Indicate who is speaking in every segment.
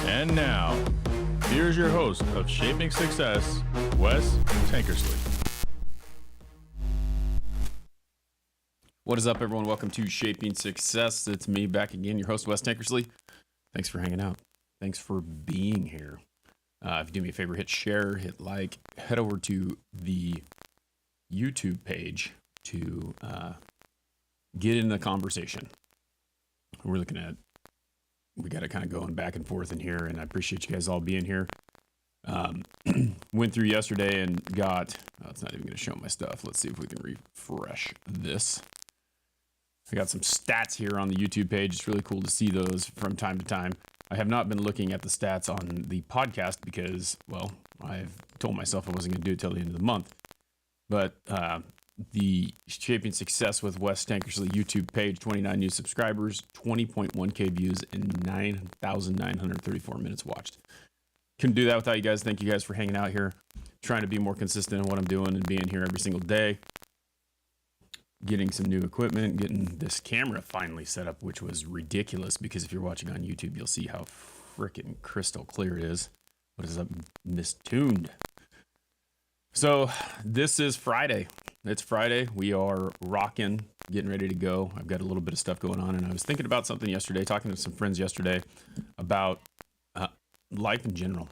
Speaker 1: And now, here's your host of Shaping Success, Wes Tankersley.
Speaker 2: What is up, everyone? Welcome to Shaping Success. It's me back again, your host, Wes Tankersley. Thanks for hanging out. Thanks for being here. If you do me a favor, hit share, hit like, head over to the YouTube page to get in the conversation. We're looking at, we got it kind of going back and forth in here, and I appreciate you guys all being here. Went through yesterday and got, it's not even going to show my stuff. Let's see if we can refresh this. I got some stats here on the YouTube page. It's really cool to see those from time to time. I have not been looking at the stats on the podcast because, well, I've told myself I wasn't going to do it till the end of the month. But the Shaping Success with Wes Tankersley YouTube page, 29 new subscribers, 20.1K views, and 9,934 minutes watched. Couldn't do that without you guys. Thank you guys for hanging out here, trying to be more consistent in what I'm doing and being here every single day. Getting some new equipment, getting this camera finally set up, which was ridiculous because if you're watching on YouTube, you'll see how freaking crystal clear it is. What is up, mistuned? So this is Friday. It's Friday. We are rocking, getting ready to go. I've got a little bit of stuff going on, and I was thinking about something yesterday, talking to some friends yesterday about life in general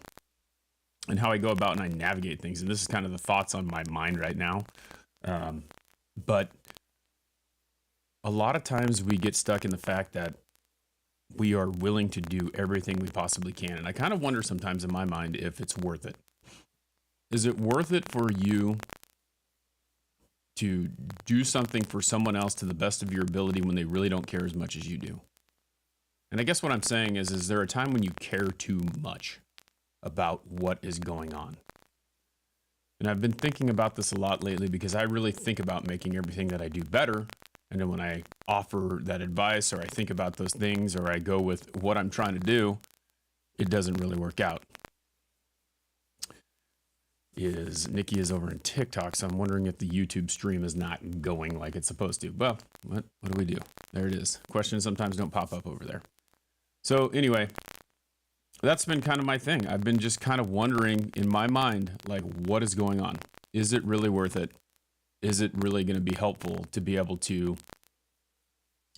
Speaker 2: and how I go about and I navigate things. And this is kind of the thoughts on my mind right now. But a lot of times we get stuck in the fact that we are willing to do everything we possibly can. And I kind of wonder sometimes in my mind if it's worth it. Is it worth it for you to do something for someone else to the best of your ability when they really don't care as much as you do? And I guess what I'm saying is there a time when you care too much about what is going on? And I've been thinking about this a lot lately because I really think about making everything that I do better. And then when I offer that advice or I think about those things or I go with what I'm trying to do, it doesn't really work out. Nikki is over in TikTok, so I'm wondering if the YouTube stream is not going like it's supposed to. Well, what do we do? There it is. Questions sometimes don't pop up over there. So anyway, that's been kind of my thing. I've been just kind of wondering in my mind, like, what is going on? Is it really worth it? Is it really going to be helpful to be able to?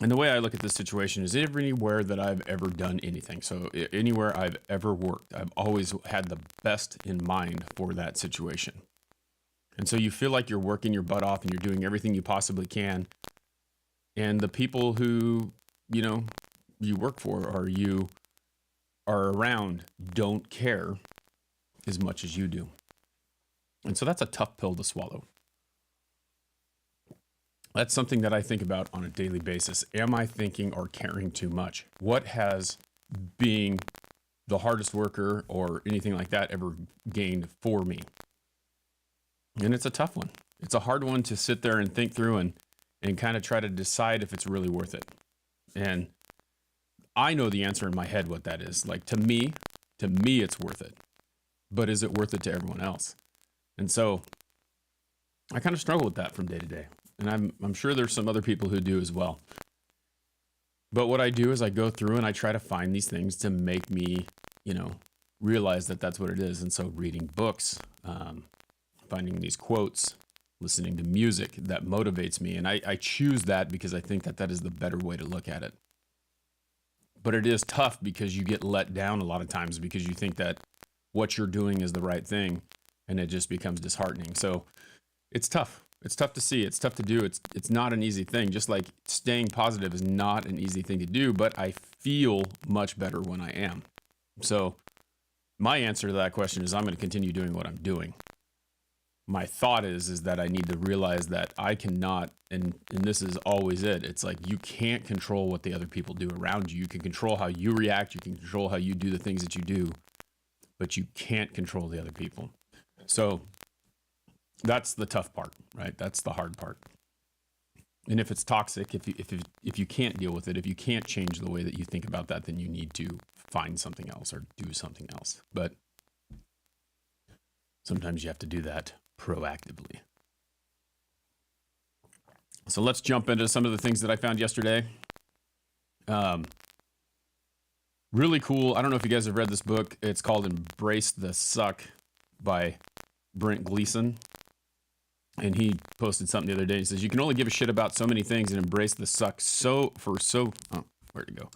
Speaker 2: And the way I look at this situation is anywhere that I've ever done anything. So anywhere I've ever worked, I've always had the best in mind for that situation. And so you feel like you're working your butt off and you're doing everything you possibly can. And the people who, you work for or you are around don't care as much as you do. And so that's a tough pill to swallow. That's something that I think about on a daily basis. Am I thinking or caring too much? What has being the hardest worker or anything like that ever gained for me? And it's a tough one. It's a hard one to sit there and think through and kind of try to decide if it's really worth it. And I know the answer in my head what that is. Like to me, it's worth it. But is it worth it to everyone else? And so I kind of struggle with that from day to day. And I'm sure there's some other people who do as well. But what I do is I go through and I try to find these things to make me, realize that that's what it is. And so reading books, finding these quotes, listening to music that motivates me. And I choose that because I think that is the better way to look at it. But it is tough because you get let down a lot of times because you think that what you're doing is the right thing and it just becomes disheartening. So it's tough. It's tough to see. It's tough to do. It's not an easy thing. Just like staying positive is not an easy thing to do, but I feel much better when I am. So my answer to that question is I'm going to continue doing what I'm doing. My thought is that I need to realize that I cannot, and this is always it. It's like you can't control what the other people do around you. You can control how you react. You can control how you do the things that you do, but you can't control the other people. So that's the tough part, right? That's the hard part. And if it's toxic, if you can't deal with it, if you can't change the way that you think about that, then you need to find something else or do something else. But sometimes you have to do that proactively. So let's jump into some of the things that I found yesterday. Really cool. I don't know if you guys have read this book. It's called Embrace the Suck by Brent Gleason. And he posted something the other day. He says, you can only give a shit about so many things and embrace the suck where'd it go?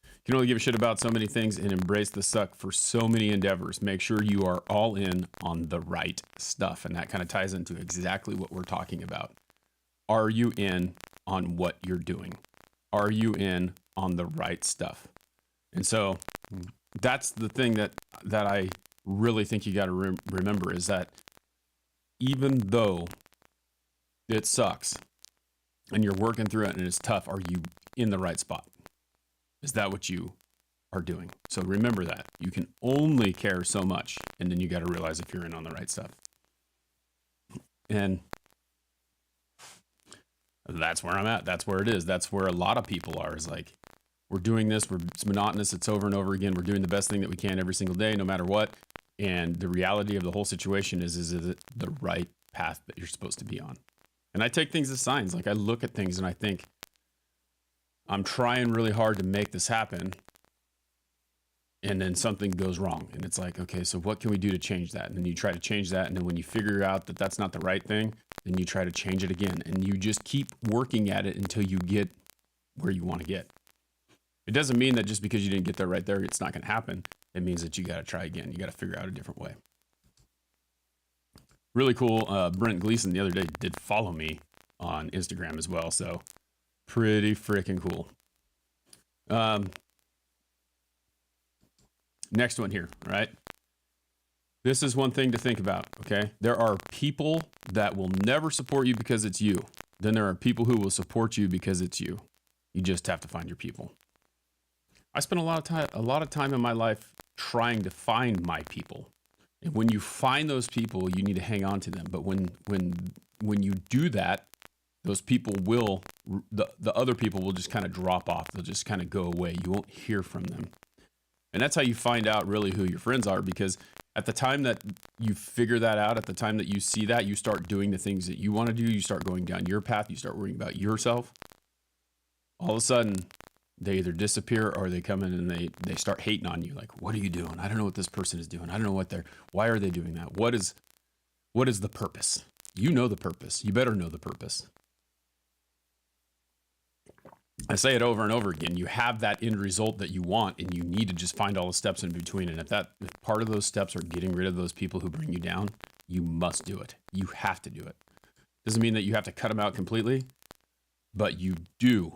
Speaker 2: You can only give a shit about so many things and embrace the suck for so many endeavors. Make sure you are all in on the right stuff. And that kind of ties into exactly what we're talking about. Are you in on what you're doing? Are you in on the right stuff? And so that's the thing that I really think you got to remember is that even though it sucks and you're working through it and it's tough, are you in the right spot? Is that what you are doing? So remember that. You can only care so much, and then you got to realize if you're in on the right stuff. And that's where I'm at. That's where it is. That's where a lot of people are. Is like, we're doing this. It's monotonous. It's over and over again. We're doing the best thing that we can every single day, no matter what. And the reality of the whole situation is it the right path that you're supposed to be on? And I take things as signs. Like I look at things and I think, I'm trying really hard to make this happen. And then something goes wrong. And it's like, okay, so what can we do to change that? And then you try to change that. And then when you figure out that that's not the right thing, then you try to change it again. And you just keep working at it until you get where you want to get. It doesn't mean that just because you didn't get there right there, it's not going to happen. It means that you got to try again. You got to figure out a different way. Really cool. Brent Gleason the other day did follow me on Instagram as well. So pretty freaking cool. Next one here, right? This is one thing to think about, okay? There are people that will never support you because it's you. Then there are people who will support you because it's you. You just have to find your people. I spent a lot of time in my life trying to find my people. And when you find those people, you need to hang on to them. But when you do that, those people will, the other people will just kind of drop off. They'll just kind of go away. You won't hear from them. And that's how you find out really who your friends are, because at the time that you figure that out, at the time that you see that, you start doing the things that you want to do. You start going down your path. You start worrying about yourself. All of a sudden, they either disappear or they come in and they start hating on you. Like, what are you doing? I don't know what this person is doing. I don't know why are they doing that? What is the purpose? You know the purpose. You better know the purpose. I say it over and over again. You have that end result that you want, and you need to just find all the steps in between. And if part of those steps are getting rid of those people who bring you down, you must do it. You have to do it. Doesn't mean that you have to cut them out completely, but you do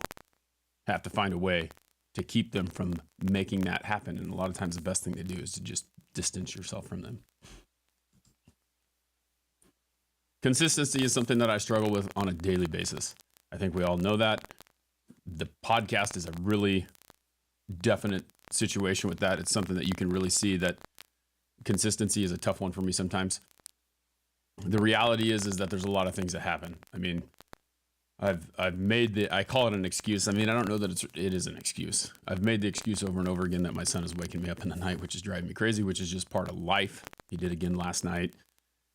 Speaker 2: have to find a way to keep them from making that happen. And a lot of times the best thing to do is to just distance yourself from them. Consistency is something that I struggle with on a daily basis. I think we all know that. The podcast is a really definite situation with that. It's something that you can really see that consistency is a tough one for me sometimes. The reality is that there's a lot of things that happen. I mean, I've made I call it an excuse. I mean, I don't know that it is an excuse. I've made the excuse over and over again that my son is waking me up in the night, which is driving me crazy, which is just part of life. He did again last night.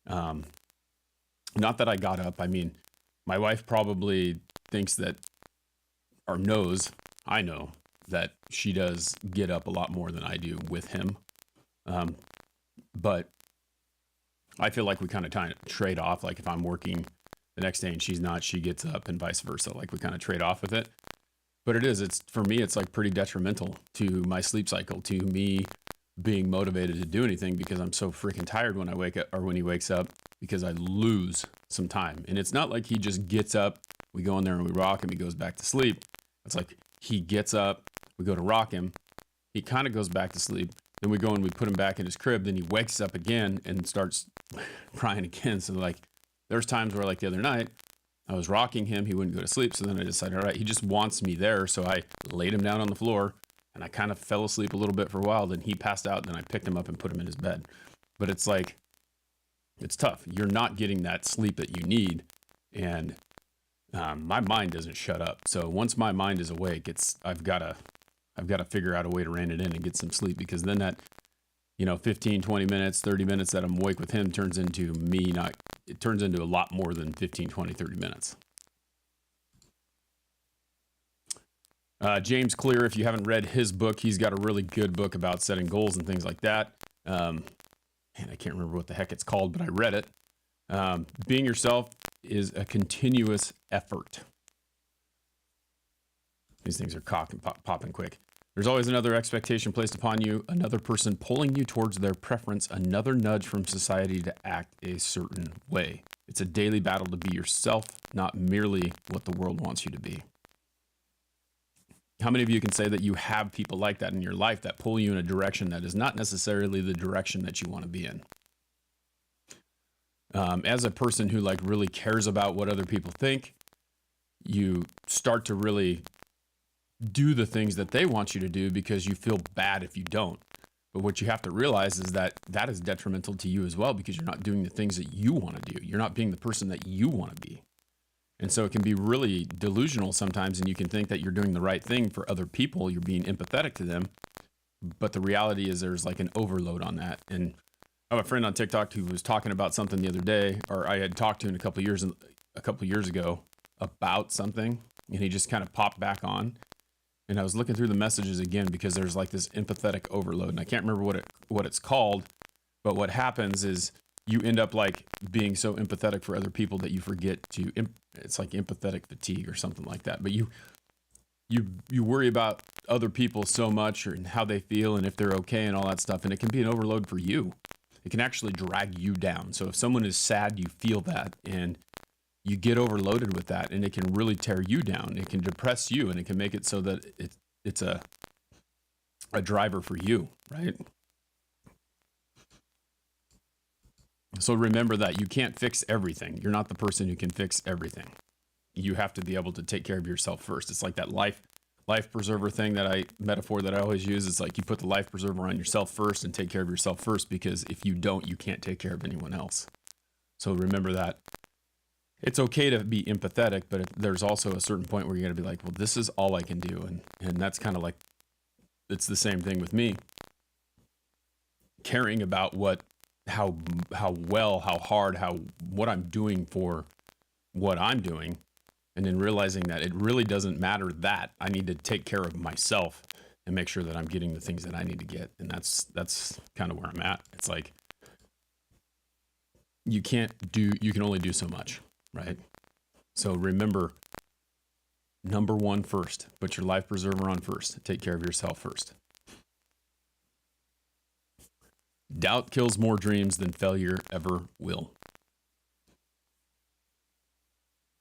Speaker 2: Not that I got up. I mean, my wife probably thinks that, or knows, I know that she does get up a lot more than I do with him. But I feel like we kind of trade off. Like if I'm working the next day and she's not, she gets up, and vice versa. Like we kind of trade off with it. But for me, it's like pretty detrimental to my sleep cycle, to me being motivated to do anything, because I'm so freaking tired when I wake up, or when he wakes up, because I lose some time. And it's not like he just gets up, we go in there and we rock him, he goes back to sleep. It's like he gets up, we go to rock him, he kind of goes back to sleep, then we go and we put him back in his crib, then he wakes up again and starts crying again. So like there's times where, like the other night, I was rocking him, he wouldn't go to sleep. So then I decided, all right, he just wants me there. So I laid him down on the floor and I kind of fell asleep a little bit for a while. Then he passed out, then I picked him up and put him in his bed. But it's like, it's tough. You're not getting that sleep that you need. And my mind doesn't shut up. So once my mind is awake, I've got to figure out a way to rein it in and get some sleep, because then that, 15, 20 minutes, 30 minutes that I'm awake with him turns into it turns into a lot more than 15, 20, 30 minutes. James Clear, if you haven't read his book, he's got a really good book about setting goals and things like that. And I can't remember what the heck it's called, but I read it. Being yourself is a continuous effort. These things are popping quick. There's always another expectation placed upon you, another person pulling you towards their preference, another nudge from society to act a certain way. It's a daily battle to be yourself, not merely what the world wants you to be. How many of you can say that you have people like that in your life that pull you in a direction that is not necessarily the direction that you want to be in? As a person who like really cares about what other people think, you start to really do the things that they want you to do because you feel bad if you don't. But what you have to realize is that that is detrimental to you as well, because you're not doing the things that you want to do. You're not being the person that you want to be. And so it can be really delusional sometimes, and you can think that you're doing the right thing for other people. You're being empathetic to them. But the reality is there's like an overload on that. And I have a friend on TikTok who was talking about something the other day, or I had talked to him a couple of years ago about something, and he just kind of popped back on. And I was looking through the messages again because there's like this empathetic overload, and I can't remember what it's called, but what happens is you end up like being so empathetic for other people that you forget to, it's like empathetic fatigue or something like that. But you worry about other people so much, or how they feel and if they're okay and all that stuff, and it can be an overload for you. It can actually drag you down. So if someone is sad, you feel that, and you get overloaded with that, and it can really tear you down. It can depress you, and it can make it so that it's a driver for you, right? So remember that you can't fix everything. You're not the person who can fix everything. You have to be able to take care of yourself first. It's like that life preserver thing metaphor that I always use. It's like you put the life preserver on yourself first and take care of yourself first, because if you don't, you can't take care of anyone else. So remember that. It's okay to be empathetic, but there's also a certain point where you got to be like, well, this is all I can do. And that's kind of like, it's the same thing with me. Caring about how hard, what I'm doing for what I'm doing. And then realizing that it really doesn't matter, that I need to take care of myself and make sure that I'm getting the things that I need to get. And that's kind of where I'm at. It's like, you can only do so much. Right? So remember, number one first, put your life preserver on first. Take care of yourself first. Doubt kills more dreams than failure ever will.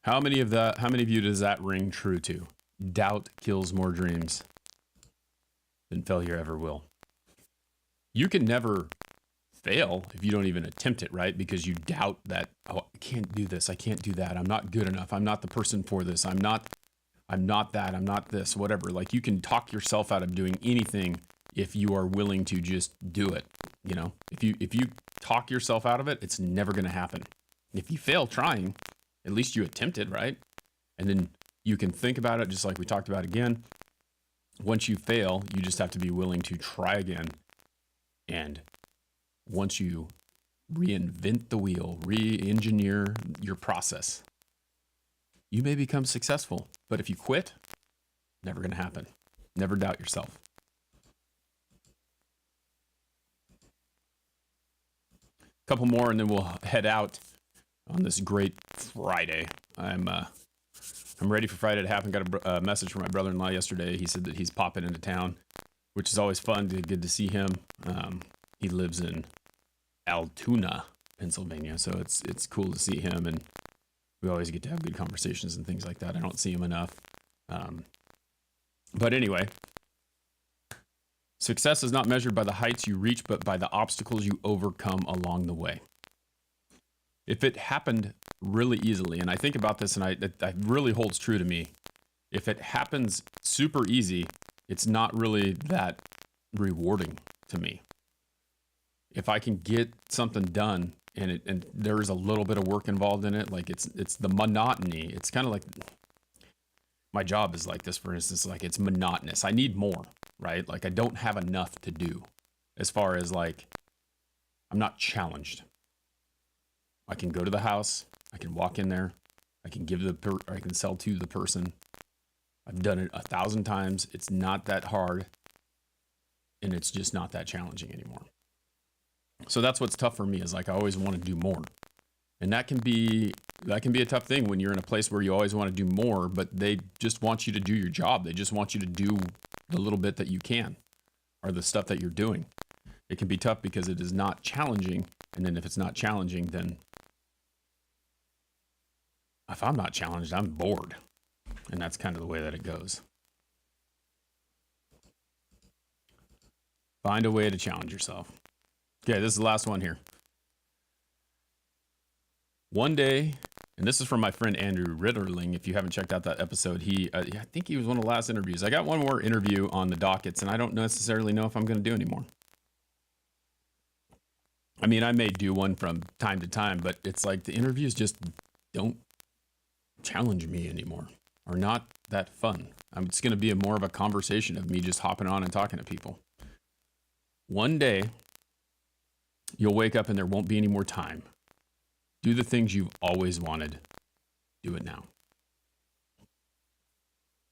Speaker 2: How many of you does that ring true to? Doubt kills more dreams than failure ever will. You can never fail if you don't even attempt it, right? Because you doubt that, oh, I can't do this, I can't do that, I'm not good enough, I'm not the person for this, I'm not that, I'm not this, whatever. Like, you can talk yourself out of doing anything if you are willing to just do it. You know, if you talk yourself out of it, it's never going to happen. If you fail trying, at least you attempted, right? And then you can think about it, just like we talked about again. Once you fail, you just have to be willing to try again. And once you reinvent the wheel, re-engineer your process, you may become successful. But if you quit, never going to happen. Never doubt yourself. A couple more, and then we'll head out on this great Friday. I'm ready for Friday to happen. Got a message from my brother-in-law yesterday. He said that he's popping into town, which is always fun. Good to see him. He lives in Altoona, Pennsylvania, so it's cool to see him, and we always get to have good conversations and things like that. I don't see him enough. But anyway, success is not measured by the heights you reach, but by the obstacles you overcome along the way. If it happened really easily, and I think about this, and that really holds true to me, if it happens super easy, it's not really that rewarding to me. If I can get something done and there is a little bit of work involved in it, like it's the monotony. It's kind of like my job is like this, for instance, like it's monotonous. I need more, right? Like I don't have enough to do as far as like, I'm not challenged. I can go to the house. I can walk in there. I can I can sell to the person. I've done it 1,000 times. It's not that hard, and it's just not that challenging anymore. So that's what's tough for me, is like I always want to do more. And that can be a tough thing when you're in a place where you always want to do more, but they just want you to do your job. They just want you to do the little bit that you can, or the stuff that you're doing. It can be tough because it is not challenging. And then if it's not challenging, then if I'm not challenged, I'm bored. And that's kind of the way that it goes. Find a way to challenge yourself. Okay, this is the last one here. One day, and this is from my friend Andrew Ritterling. If you haven't checked out that episode, I think he was one of the last interviews. I got one more interview on the dockets, and I don't necessarily know if I'm going to do anymore. I mean, I may do one from time to time, but it's like the interviews just don't challenge me anymore, or not that fun. It's going to be more of a conversation of me just hopping on and talking to people. One day, you'll wake up and there won't be any more time. Do the things you've always wanted. Do it now.